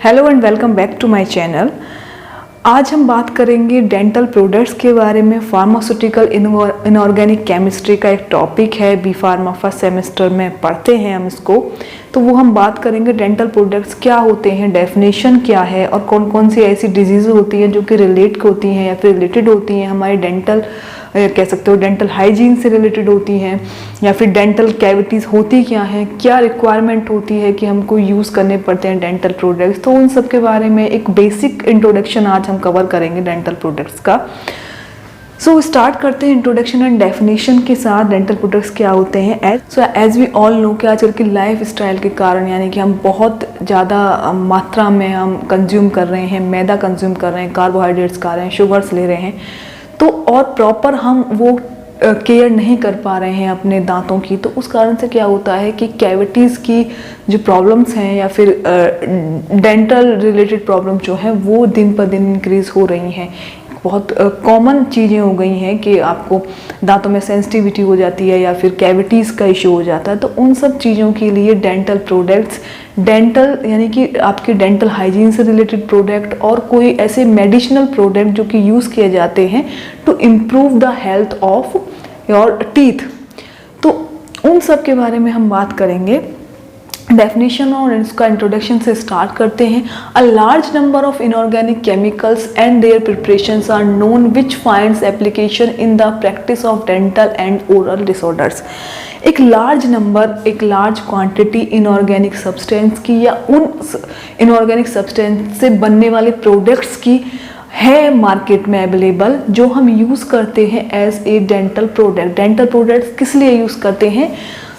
Hello and welcome back to my channel. आज हम बात करेंगे डेंटल प्रोडक्ट्स के बारे में। फार्मास्यूटिकल इनऑर्गेनिक केमिस्ट्री का एक टॉपिक है, बी फार्मा फर्स्ट सेमेस्टर में पढ़ते हैं हम इसको। तो वो हम बात करेंगे डेंटल प्रोडक्ट्स क्या होते हैं, डेफिनेशन क्या है और कौन कौन सी ऐसी डिजीज़ होती हैं जो कि रिलेट होती हैं या फिर रिलेटेड होती हैं हमारे डेंटल कह सकते हो डेंटल हाइजीन से रिलेटेड होती हैं, या फिर डेंटल कैविटीज़ होती क्या हैं, क्या रिक्वायरमेंट होती है कि हमको यूज़ करने पड़ते हैं डेंटल प्रोडक्ट्स। तो उन सब के बारे में एक बेसिक इंट्रोडक्शन आज हम कवर करेंगे डेंटल प्रोडक्ट्स का। सो स्टार्ट करते हैं इंट्रोडक्शन एंड डेफिनेशन के साथ। डेंटल प्रोडक्ट्स क्या होते हैं। एज वी ऑल नो कि आजकल की लाइफ स्टाइल के कारण, यानी कि हम बहुत ज़्यादा मात्रा में हम कंज्यूम कर रहे हैं, मैदा कंज्यूम कर रहे हैं, कार्बोहाइड्रेट्स खा रहे हैं, शुगर्स ले रहे हैं, तो और प्रॉपर हम वो केयर नहीं कर पा रहे हैं अपने दांतों की। तो उस कारण से क्या होता है कि कैविटीज़ की जो प्रॉब्लम्स हैं या फिर डेंटल रिलेटेड प्रॉब्लम जो है वो दिन पर दिन इंक्रीज़ हो रही हैं। बहुत कॉमन चीज़ें हो गई हैं कि आपको दांतों में सेंसिटिविटी हो जाती है या फिर कैविटीज़ का इशू हो जाता है। तो उन सब चीज़ों के लिए डेंटल प्रोडक्ट्स, डेंटल यानी कि आपके डेंटल हाइजीन से रिलेटेड प्रोडक्ट और कोई ऐसे मेडिसिनल प्रोडक्ट जो कि यूज़ किए जाते हैं to improve the health of your teeth. तो उन सब के बारे में हम बात करेंगे। डेफिनेशन और इसका इंट्रोडक्शन से स्टार्ट करते हैं। A large number of inorganic chemicals and their preparations are known which finds application in the practice of dental and oral disorders. एक लार्ज नंबर, एक लार्ज क्वांटिटी इनऑर्गेनिक सब्सटेंस की या उन इनऑर्गेनिक सब्सटेंस से बनने वाले प्रोडक्ट्स की है मार्केट में अवेलेबल, जो हम यूज़ करते हैं as a dental product. Dental products किस लिए यूज़ करते हैं?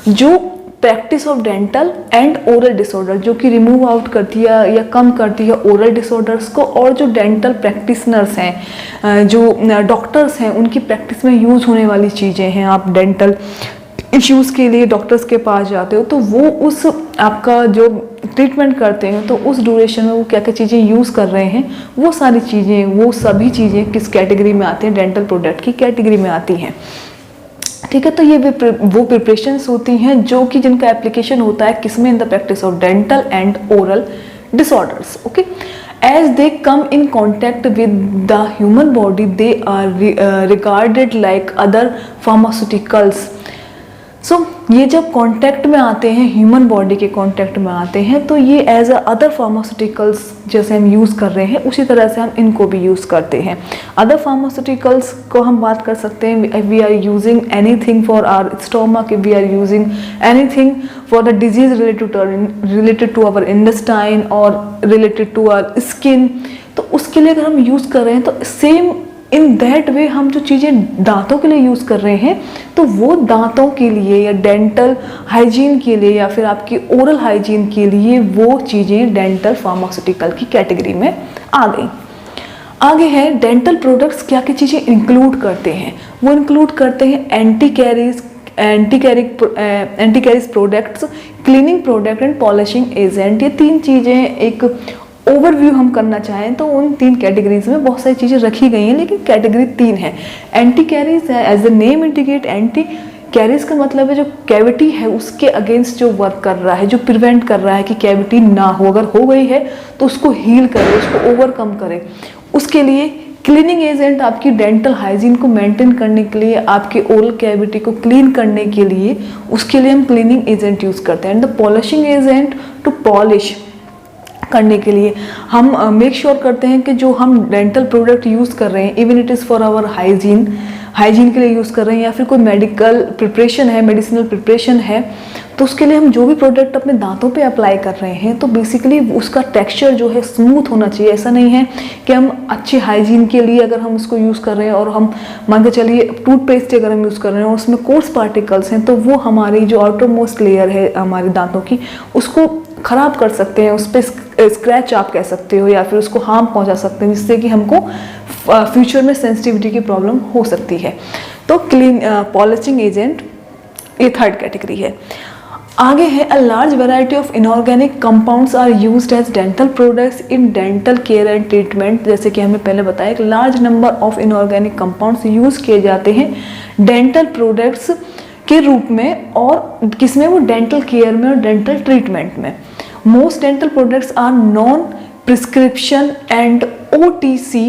जो practice of dental and oral disorder, जो कि रिमूव आउट करती है या कम करती है ओरल डिसऑर्डर्स को, और जो डेंटल प्रैक्टिशनर्स हैं, जो डॉक्टर्स हैं, उनकी प्रैक्टिस में यूज़ होने वाली चीज़ें हैं। आप डेंटल इश्यूज़ के लिए डॉक्टर्स के पास जाते हो तो वो उस आपका जो ट्रीटमेंट करते हैं तो उस ड्यूरेशन में वो क्या क्या चीज़ें यूज़ कर रहे हैं, वो सारी चीज़ें, वो सभी चीज़ें किस कैटेगरी में आती हैं? डेंटल प्रोडक्ट की कैटेगरी में आती हैं। ठीक है, तो ये वो प्रिपरेशंस होती हैं जो कि जिनका एप्लीकेशन होता है किसमें? In the practice of dental and oral disorders. Okay, as they come in contact with the human body they are regarded like other pharmaceuticals. So ये जब कांटेक्ट में आते हैं, ह्यूमन बॉडी के कांटेक्ट में आते हैं, तो ये एज अदर फार्मास्यूटिकल्स जैसे हम यूज़ कर रहे हैं उसी तरह से हम इनको भी यूज़ करते हैं। अदर फार्मास्यूटिकल्स को हम बात कर सकते हैं, we are using anything for our stomach, we are using anything for the disease related to our intestine और रिलेटेड टू आवर स्किन। तो उसके लिए अगर हम यूज़ कर रहे हैं तो सेम इन दैट वे हम जो चीज़ें दांतों के लिए यूज़ कर रहे हैं तो वो दांतों के लिए या डेंटल हाइजीन के लिए या फिर आपकी ओरल हाइजीन के लिए वो चीज़ें डेंटल फार्मास्यूटिकल की कैटेगरी में आ गई। आगे है डेंटल प्रोडक्ट्स क्या क्या चीज़ें इंक्लूड करते हैं। वो इंक्लूड करते हैं anti carries products, cleaning product and polishing agent. ये तीन चीज़ें एक ओवरव्यू हम करना चाहें तो उन तीन कैटेगरीज में बहुत सारी चीज़ें रखी गई हैं, लेकिन कैटेगरी तीन है। एंटी कैरीज है, as the name indicate, anti caries का मतलब है जो कैविटी है उसके अगेंस्ट जो वर्क कर रहा है, जो प्रिवेंट कर रहा है कि कैविटी ना हो, अगर हो गई है तो उसको हील करे, उसको ओवरकम करे। उसके लिए क्लीनिंग एजेंट आपकी डेंटल हाइजीन को मेंटेन करने के लिए, आपके ओरल कैविटी को क्लीन करने के लिए, उसके लिए हम क्लीनिंग एजेंट यूज़ करते हैं। And the polishing agent to polish करने के लिए हम मेक श्योर करते हैं कि जो हम डेंटल प्रोडक्ट यूज़ कर रहे हैं, even it is for our hygiene के लिए यूज़ कर रहे हैं या फिर कोई मेडिकल प्रिपरेशन है, मेडिसिनल प्रिपरेशन है, तो उसके लिए हम जो भी प्रोडक्ट अपने दांतों पे अप्लाई कर रहे हैं तो बेसिकली उसका टेक्सचर जो है स्मूथ होना चाहिए। ऐसा नहीं है कि हम अच्छी हाइजीन के लिए अगर हम उसको यूज़ कर रहे हैं और हम मान के चलिए टूथपेस्ट अगर हम यूज़ कर रहे हैं और उसमें कोर्स पार्टिकल्स हैं तो वो हमारी जो आउटर मोस्ट लेयर है हमारे दांतों की उसको ख़राब कर सकते हैं, उस पर स्क्रैच आप कह सकते हो या फिर उसको हार्म पहुंचा सकते हैं, जिससे कि हमको फ्यूचर में सेंसिटिविटी की प्रॉब्लम हो सकती है। तो पॉलिशिंग एजेंट ये थर्ड कैटेगरी है। आगे है a large variety of inorganic compounds are used as dental products in dental care and treatment. जैसे कि हमें पहले बताया एक large number of inorganic compounds use किए जाते हैं डेंटल प्रोडक्ट्स के रूप में, और किसमें? वो डेंटल केयर में और डेंटल ट्रीटमेंट में। Most dental products are non prescription and OTC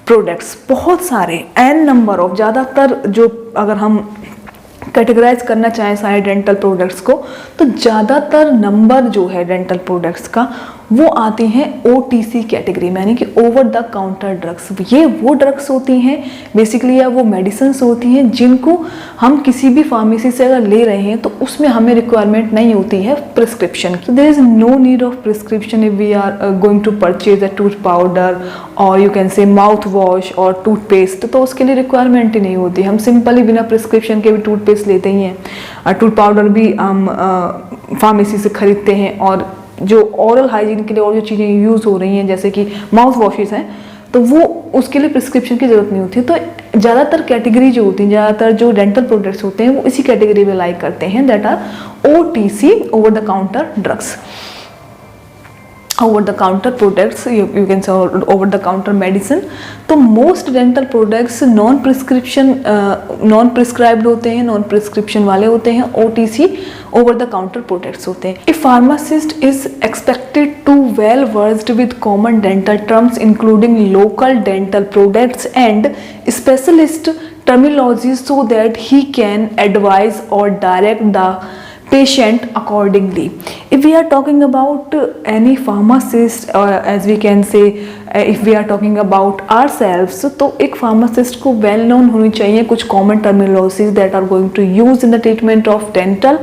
products, बहुत सारे n नंबर ऑफ, ज़्यादातर जो अगर हम कैटेगराइज करना चाहें सारे डेंटल प्रोडक्ट्स को, तो ज़्यादातर नंबर जो है डेंटल प्रोडक्ट्स का वो आती हैं OTC कैटेगरी में, यानी कि ओवर द काउंटर ड्रग्स। ये वो ड्रग्स होती हैं बेसिकली, या वो मेडिसिन्स होती हैं जिनको हम किसी भी फार्मेसी से अगर ले रहे हैं तो उसमें हमें रिक्वायरमेंट नहीं होती है प्रिस्क्रिप्शन की। There is no need of prescription if we are going to purchase a tooth powder और you can say mouthwash और टूथपेस्ट, तो उसके लिए रिक्वायरमेंट ही नहीं होती। हम सिंपली बिना प्रिस्क्रिप्शन के भी टूथपेस्ट लेते ही हैं, टूथ पाउडर भी हम फार्मेसी से खरीदते हैं, और जो ओरल हाइजीन के लिए और जो चीज़ें यूज़ हो रही हैं जैसे कि माउथ वॉशेस हैं, तो वो उसके लिए प्रिस्क्रिप्शन की ज़रूरत नहीं होती। तो ज़्यादातर कैटेगरी जो होती हैं, ज़्यादातर जो डेंटल प्रोडक्ट्स होते हैं वो इसी कैटेगरी में लाइक करते हैं, that are OTC, over the counter drugs, over the counter products, you can say over the counter medicine। तो most dental products non prescribed होते हैं, नॉन प्रिस्क्रिप्शन वाले होते हैं, OTC over the counter products होते हैं। A pharmacist is expected to well versed with common dental terms including local dental products and specialist terminology so that he can advise or direct the patient accordingly। If we are talking about any pharmacist, or as we can say if we are talking about ourselves, तो एक pharmacist को well known होनी चाहिए कुछ common terminologies that are going to use in the treatment of dental,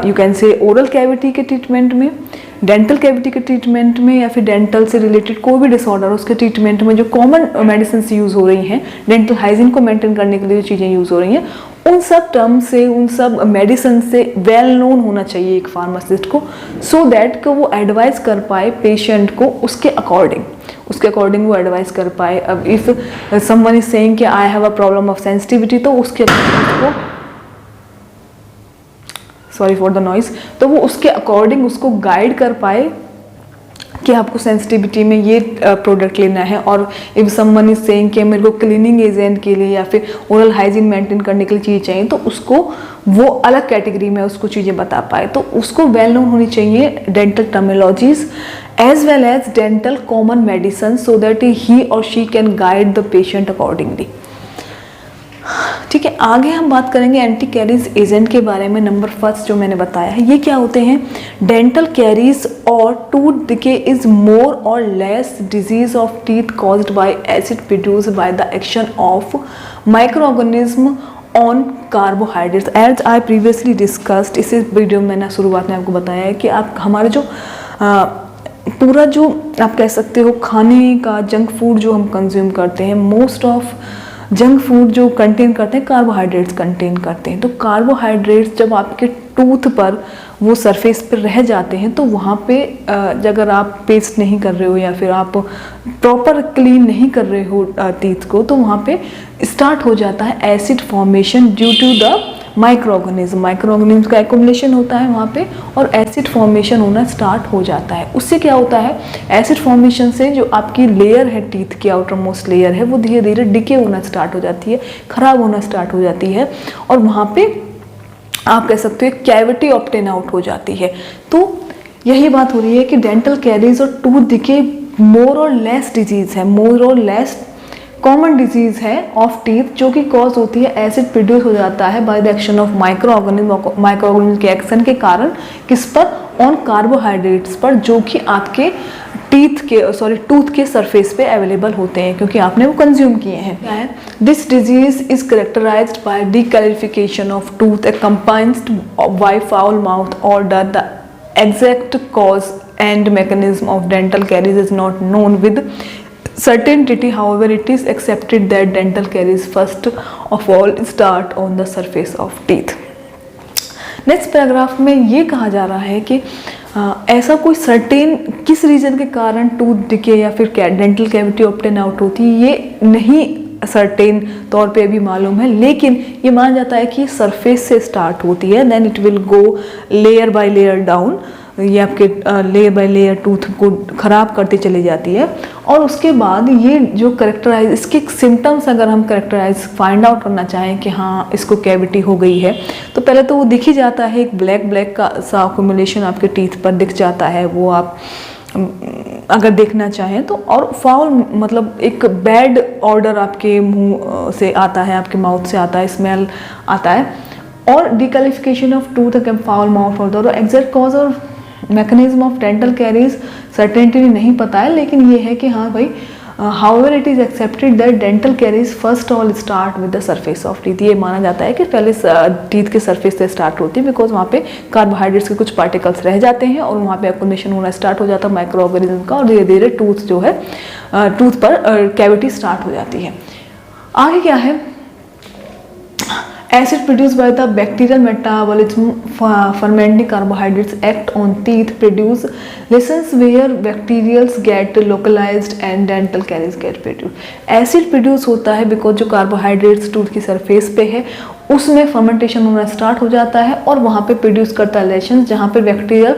you can say oral cavity के treatment में, dental cavity के treatment में, या फिर डेंटल से रिलेटेड कोई भी डिसऑर्डर उसके ट्रीटमेंट में जो कॉमन मेडिसिन यूज़ हो रही हैं, डेंटल हाइजीन को मेंटेन करने के लिए जो चीज़ें यूज़ हो रही हैं, उन सब टर्म से, उन सब मेडिसिन से वेल नोन होना चाहिए एक फार्मासिस्ट को, सो दैट कि वो एडवाइस कर पाए पेशेंट को उसके अकॉर्डिंग वो एडवाइस कर पाए। अब इफ़ समवन इज सेइंग कि I have a problem of sensitivity, तो उसके को सॉरी फॉर द नॉइज, तो वो उसके अकॉर्डिंग उसको गाइड कर पाए कि आपको सेंसिटिविटी में ये प्रोडक्ट लेना है। और इफ समवन इज सेइंग कि मेरे को क्लीनिंग एजेंट के लिए या फिर ओरल हाइजीन मेंटेन करने के लिए चीज़ चाहिए, तो उसको वो अलग कैटेगरी में उसको चीज़ें बता पाए। तो उसको वेल नोन होनी चाहिए dental terminologies as well as dental common medicine, so that he और she can guide the patient accordingly. ठीक है, आगे हम बात करेंगे एंटी कैरीज एजेंट के बारे में। नंबर फर्स्ट जो मैंने बताया है, ये क्या होते हैं? डेंटल कैरीज और टूथ डिके इज मोर और less disease of teeth caused by acid produced by the action of microorganism on carbohydrates. As I previously discussed, इस वीडियो में मैंने शुरुआत में आपको बताया है कि आप हमारे जो पूरा जो आप कह सकते हो खाने का जंक फूड जो हम कंज्यूम करते हैं, मोस्ट ऑफ जंक फूड जो कंटेन करते हैं कार्बोहाइड्रेट्स कंटेन करते हैं। तो कार्बोहाइड्रेट्स जब आपके टूथ पर वो सरफेस पर रह जाते हैं, तो वहाँ पे अगर आप पेस्ट नहीं कर रहे हो या फिर आप प्रॉपर क्लीन नहीं कर रहे हो टीथ को, तो वहाँ पे स्टार्ट हो जाता है acid formation due to the microorganism का एक्युमुलेशन होता है वहाँ पे, और एसिड फॉर्मेशन होना स्टार्ट हो जाता है। उससे क्या होता है, एसिड फॉर्मेशन से जो आपकी लेयर है, टीथ की आउटर मोस्ट लेयर है, वो धीरे धीरे डिके होना स्टार्ट हो जाती है, खराब होना स्टार्ट हो जाती है, और वहाँ पे आप कह सकते हो कैविटी ऑब्टेन आउट हो जाती है। तो यही बात हो रही है कि डेंटल कैरीज और टूथ डिके मोर और लेस डिजीज़ है, मोर और लेस कॉमन डिजीज़ है ऑफ टीथ, जो कि कॉज होती है एसिड प्रोड्यूस हो जाता है bye the action of micro organism के एक्शन के कारण, किस पर? ऑन कार्बोहाइड्रेट्स पर, जो कि आपके टूथ के सरफेस पे अवेलेबल होते हैं क्योंकि आपने वो कंज्यूम किए हैं। क्या है? This disease is characterized by decalcification of tooth accompanied by foul mouth odor। The exact cause and mechanism of dental caries is not known with certainty, however it is accepted that dental caries first of all start on the surface of teeth। Next paragraph में ये कहा जा रहा है कि ऐसा कोई certain किस रीजन के कारण टूथ डिके या फिर डेंटल कैविटी ऑब्टेन आउट होती है, ये नहीं सर्टेन तौर पे अभी मालूम है, लेकिन ये माना जाता है कि सरफेस से स्टार्ट होती है, then it will go layer by layer down, ये आपके लेयर बाय लेयर टूथ को ख़राब करती चली जाती है। और उसके बाद ये जो करेक्टराइज, इसके सिम्टम्स अगर हम करेक्टराइज फाइंड आउट करना चाहें कि हाँ इसको कैविटी हो गई है, तो पहले तो वो दिख ही जाता है, एक ब्लैक का सा अक्यूमुलेशन आपके टीथ पर दिख जाता है, वो आप अगर देखना चाहें तो। और फाउल मतलब एक बैड ऑर्डर आपके मुंह से आता है, आपके माउथ से आता है, स्मेल आता है। और decalcification of tooth can foul mouth होता है। और एग्जैक्ट कॉज और mechanism of dental caries certainty नहीं पता है, लेकिन ये है कि हाँ भाई, however it is accepted that dental caries first all start with the surface of teeth. ये माना जाता है कि पहले टीथ के सरफेस से स्टार्ट होती है, बिकॉज वहाँ पे कार्बोहाइड्रेट्स के कुछ पार्टिकल्स रह जाते हैं और वहाँ पे एक्युमुलेशन होना स्टार्ट हो जाता है माइक्रो ऑर्गेनिज्म का, और धीरे धीरे टूथ जो है, टूथ पर कैविटी स्टार्ट हो जाती है। आगे क्या है, acid produced by the bacterial metabolism fermenting carbohydrates act on teeth produce lesions where bacterials get localized and dental caries get produced। Acid produce होता है बिकॉज जो कार्बोहाइड्रेट्स टूथ की सरफेस पे है उसमें फर्मेंटेशन होना स्टार्ट हो जाता है और वहाँ पे प्रोड्यूस करता है लेशंस, जहाँ पे बैक्टीरिया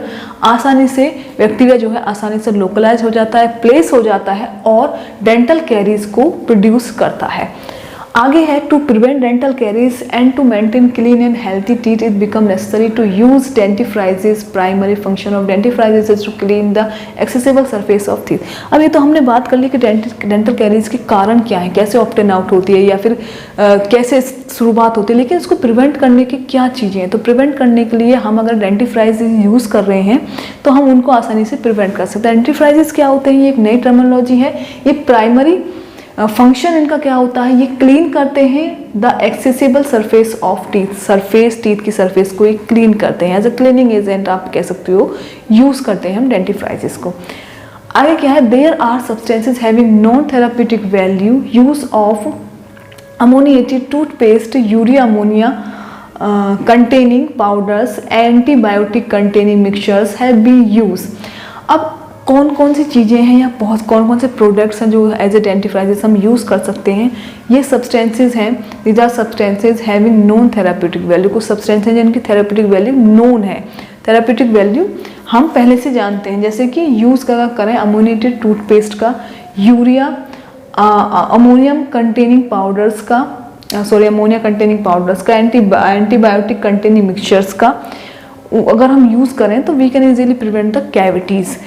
जो है आसानी से लोकलाइज हो जाता है, प्लेस हो जाता है और डेंटल कैरीज को प्रोड्यूस करता है। आगे है, to prevent dental caries and to maintain clean and healthy teeth it become necessary to use dentifrices. Primary function of dentifrices is to clean the accessible surface of teeth. अब ये तो हमने बात कर ली कि डेंटल कैरीज के कारण क्या है, कैसे ऑप्टेन आउट होती है या फिर कैसे शुरुआत होती है, लेकिन इसको प्रिवेंट करने की क्या चीज़ें हैं। तो प्रिवेंट करने के लिए हम अगर डेंटिफ्राइजेस यूज़ कर रहे हैं तो हम उनको आसानी से प्रिवेंट कर सकते हैं। डेंटिफ्राइजेस क्या होते हैं, ये एक नई टर्मिनोलॉजी है। ये प्राइमरी फंक्शन इनका क्या होता है, ये क्लीन करते हैं the accessible surface of teeth, surface teeth की सरफेस को ये क्लीन करते हैं। एज अ क्लीनिंग एजेंट आप कह सकते हो, यूज़ करते हैं हम डेंटिफ्राइजेस को। आगे क्या है, there are substances having non therapeutic value, use of ammoniated toothpaste, urea ammonia containing powders, antibiotic containing mixtures have been used। अब कौन कौन सी चीज़ें हैं या बहुत कौन कौन से प्रोडक्ट्स हैं जो एज ए डेंटिफ्राइजेस हम यूज़ कर सकते हैं। ये सब्सटेंसेज हैं, these are substances having known therapeutic value. कुछ सब्सटेंसेज हैं जिनकी थेराप्यूटिक वैल्यू नोन है। थेराप्यूटिक वैल्यू हम पहले से जानते हैं, जैसे कि यूज़ करें अमोनिएटेड टूथपेस्ट का, यूरिया अमोनियम कंटेनिंग पाउडर्स का, अमोनिया कंटेनिंग पाउडर्स का, एंटीबायोटिक कंटेनिंग मिक्सचर्स का अगर हम यूज़ करें तो we can easily prevent the cavities.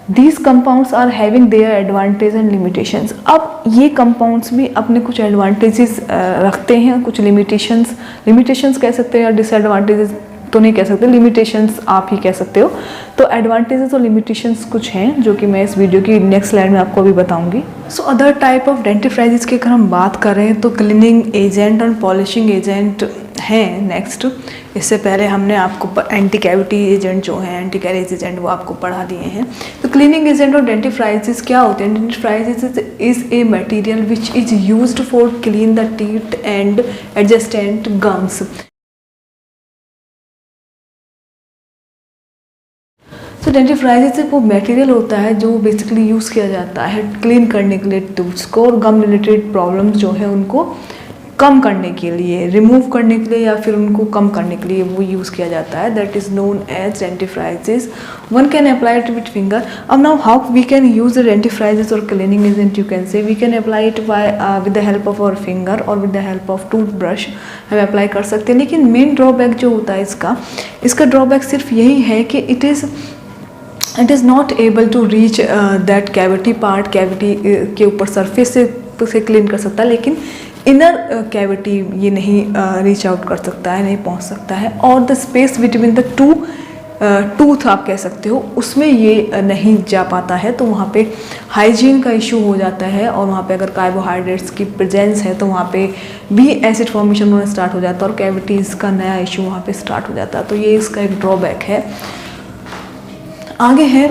These compounds are having their advantages and limitations। अब ये compounds भी अपने कुछ advantages रखते हैं, कुछ limitations कह सकते हैं, या disadvantages तो नहीं कह सकते, limitations आप ही कह सकते हो। तो advantages और limitations कुछ हैं जो कि मैं इस वीडियो की नेक्स्ट स्लाइड में आपको अभी बताऊंगी। सो अदर टाइप ऑफ डेंटिफ्राइजेस की अगर हम बात करें तो क्लीनिंग एजेंट और पॉलिशिंग एजेंट हैं नेक्स्ट। इससे पहले हमने आपको एंटी कैविटी एजेंट जो है, एंटी कैरीज एजेंट, वो आपको पढ़ा दिए हैं। तो क्लीनिंग एजेंट और डेंटिफ्राइजेस क्या होते हैं? Dentifrices is a material which is used for clean the teeth and adjacent gums. तो डेंटिफ्राइजेस वो मटेरियल होता है जो बेसिकली यूज़ किया जाता है क्लीन करने के लिए टूथ्स को, और गम रिलेटेड प्रॉब्लम्स जो है उनको कम करने के लिए, रिमूव करने के लिए या फिर उनको कम करने के लिए वो यूज़ किया जाता है। That is known as dentifrices. One can apply it with finger. अब now how we can use the dentifrices और cleaning agent, you can say we can apply it by with the help of our finger और with the help of toothbrush हम apply कर सकते हैं। लेकिन main drawback जो होता है इसका ड्रॉबैक सिर्फ यही है कि it is not able to reach that cavity part, cavity के ऊपर सरफेस से क्लीन कर सकता है, लेकिन इनर कैविटी ये नहीं रीच आउट कर सकता है, नहीं पहुंच सकता है। और the space between the two tooth आप कह सकते हो, उसमें ये नहीं जा पाता है। तो वहाँ पे हाइजीन का इशू हो जाता है, और वहाँ पे अगर कार्बोहाइड्रेट्स की प्रेजेंस है तो वहाँ पे भी एसिड फॉर्मेशन होना स्टार्ट हो जाता है और कैविटीज़ का नया इशू वहाँ पे स्टार्ट हो जाता है। तो ये इसका एक ड्रॉबैक है। आगे है,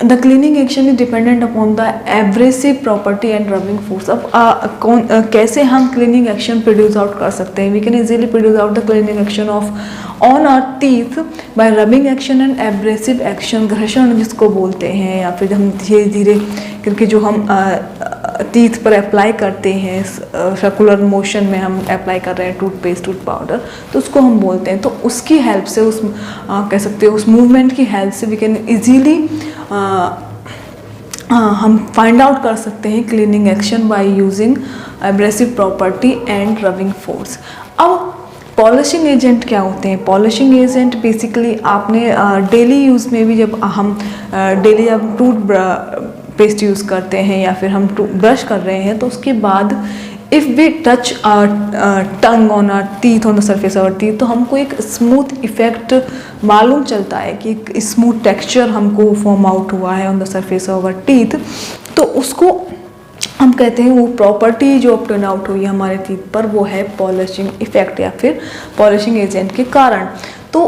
the cleaning action is dependent upon the abrasive property and rubbing force. अब कैसे हम क्लीनिंग एक्शन प्रोड्यूस आउट कर सकते हैं? We can easily produce out the cleaning action of on our teeth by rubbing action and abrasive action, घर्षण जिसको बोलते हैं, या फिर हम धीरे धीरे क्योंकि जो हम टीथ पर अप्लाई करते हैं सर्कुलर मोशन में हम अप्लाई कर रहे हैं टूथपेस्ट, टूथ पाउडर, तो उसको हम बोलते हैं। तो उसकी हेल्प से, उस कह सकते हो उस मूवमेंट की हेल्प से वी कैन इजीली हम फाइंड आउट कर सकते हैं cleaning action by using abrasive property and rubbing force. अब पॉलिशिंग एजेंट क्या होते हैं? पॉलिशिंग एजेंट बेसिकली आपने डेली यूज़ में भी, जब हम डेली जब टूथ पेस्ट यूज़ करते हैं या फिर हम ब्रश कर रहे हैं, तो उसके बाद if we touch tongue on our teeth, on the surface of our teeth, तो हमको एक स्मूथ इफेक्ट मालूम चलता है कि एक स्मूथ टेक्सचर हमको फॉर्म आउट हुआ है on the surface of our teeth. तो उसको हम कहते हैं, वो प्रॉपर्टी जो टर्न आउट हुई है हमारे टीथ पर, वो है पॉलिशिंग इफेक्ट या फिर पॉलिशिंग एजेंट के कारण। तो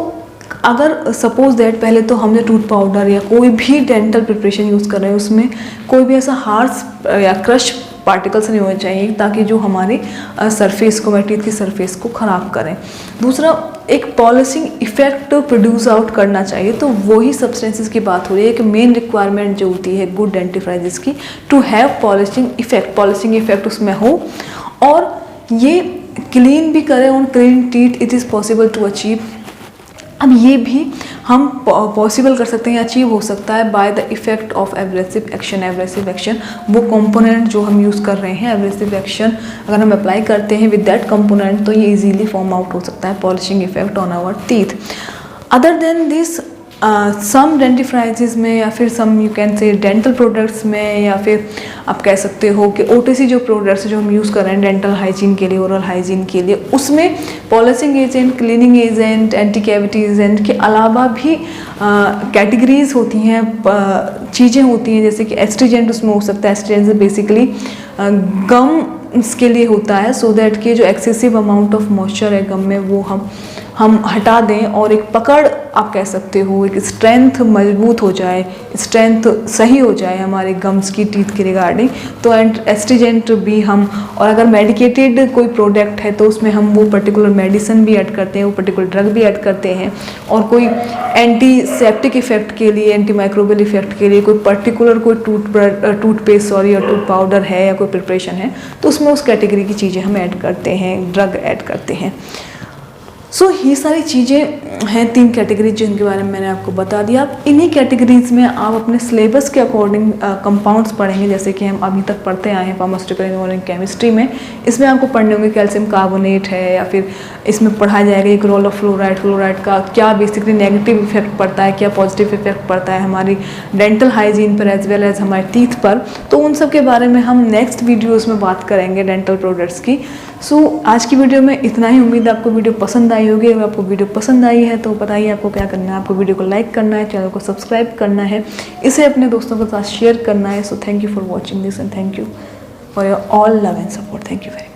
अगर सपोज दैट पहले तो हमने टूथ पाउडर या कोई भी डेंटल प्रिपरेशन यूज़ कर रहे हैं, उसमें कोई भी ऐसा हार्श या क्रश पार्टिकल्स नहीं होने चाहिए ताकि जो हमारे सरफेस को, हमारे टीथ की सरफेस को ख़राब करें। दूसरा, एक पॉलिशिंग इफेक्ट प्रोड्यूस आउट करना चाहिए, तो वही सब्सटेंसेस की बात हो रही है। एक मेन रिक्वायरमेंट जो होती है गुड डेंटिफ्राइजेस की, to have polishing effect, polishing effect उसमें हो और ये क्लीन भी करे on clean teeth, it is possible to achieve. अब ये भी हम पॉसिबल कर सकते हैं, अचीव हो सकता है by the effect of abrasive action. Abrasive action, वो कंपोनेंट जो हम यूज़ कर रहे हैं, एब्रेसिव एक्शन अगर हम अप्लाई करते हैं विद दैट कंपोनेंट, तो ये इजीली फॉर्म आउट हो सकता है polishing effect on our teeth. Other than this some dentifrices में या फिर some you can say dental products में, या फिर आप कह सकते हो कि OTC जो प्रोडक्ट्स जो हम यूज़ कर रहे हैं डेंटल हाइजीन के लिए, ओरल हाइजीन के लिए, उसमें polishing agent, cleaning agent, anti cavity agent के अलावा भी कैटेगरीज होती हैं, चीज़ें होती हैं, जैसे कि एस्ट्रीजेंट उसमें हो सकता है। एस्ट्रीजेंट बेसिकली गम्स के लिए होता है, सो दैट कि जो एक्सेसिव अमाउंट ऑफ मॉइस्चर है गम में, वो हम हटा दें और एक पकड़ आप कह सकते हो, एक स्ट्रेंथ मजबूत हो जाए, स्ट्रेंथ सही हो जाए हमारे गम्स की, टीथ के रिगार्डिंग। तो एस्ट्रीजेंट भी हम, और अगर मेडिकेटेड कोई प्रोडक्ट है तो उसमें हम वो पर्टिकुलर मेडिसिन भी ऐड करते हैं, वो पर्टिकुलर ड्रग भी ऐड करते हैं। और कोई एंटीसेप्टिक इफेक्ट के लिए, एंटी माइक्रोबियल इफेक्ट के लिए कोई पर्टिकुलर कोई टूथपेस्ट या टूथ पाउडर है या कोई प्रिपरेशन है, तो उसमें उस कैटेगरी की चीज़ें हम ऐड करते हैं, ड्रग ऐड करते हैं। सो ये सारी चीज़ें हैं, 3 कैटेगरीज जिनके बारे में मैंने आपको बता दिया। इन्हीं कैटेगरीज में आप अपने सिलेबस के अकॉर्डिंग कंपाउंड्स पढ़ेंगे, जैसे कि हम अभी तक पढ़ते आए हैं फार्मास्यूटिकल इनऑर्गेनिक केमिस्ट्री में। इसमें आपको पढ़ने होंगे कैल्शियम कार्बोनेट है, या फिर इसमें पढ़ाया जाएगा एक रोल ऑफ फ्लोराइड का क्या बेसिकली नेगेटिव इफेक्ट पड़ता है, क्या पॉजिटिव इफेक्ट पड़ता है हमारी डेंटल हाइजीन पर एज वेल एज हमारे टीथ पर। तो उन सब के बारे में हम नेक्स्ट वीडियोज़ में बात करेंगे डेंटल प्रोडक्ट्स की। सो आज की वीडियो में इतना ही। उम्मीद है आपको वीडियो पसंद आई होगी। अगर आपको वीडियो पसंद आई है तो बताइए आपको क्या करना है। आपको वीडियो को लाइक करना है, चैनल को सब्सक्राइब करना है, इसे अपने दोस्तों के साथ शेयर करना है। So thank you for watching this and thank you for your all love and support. Thank you very much.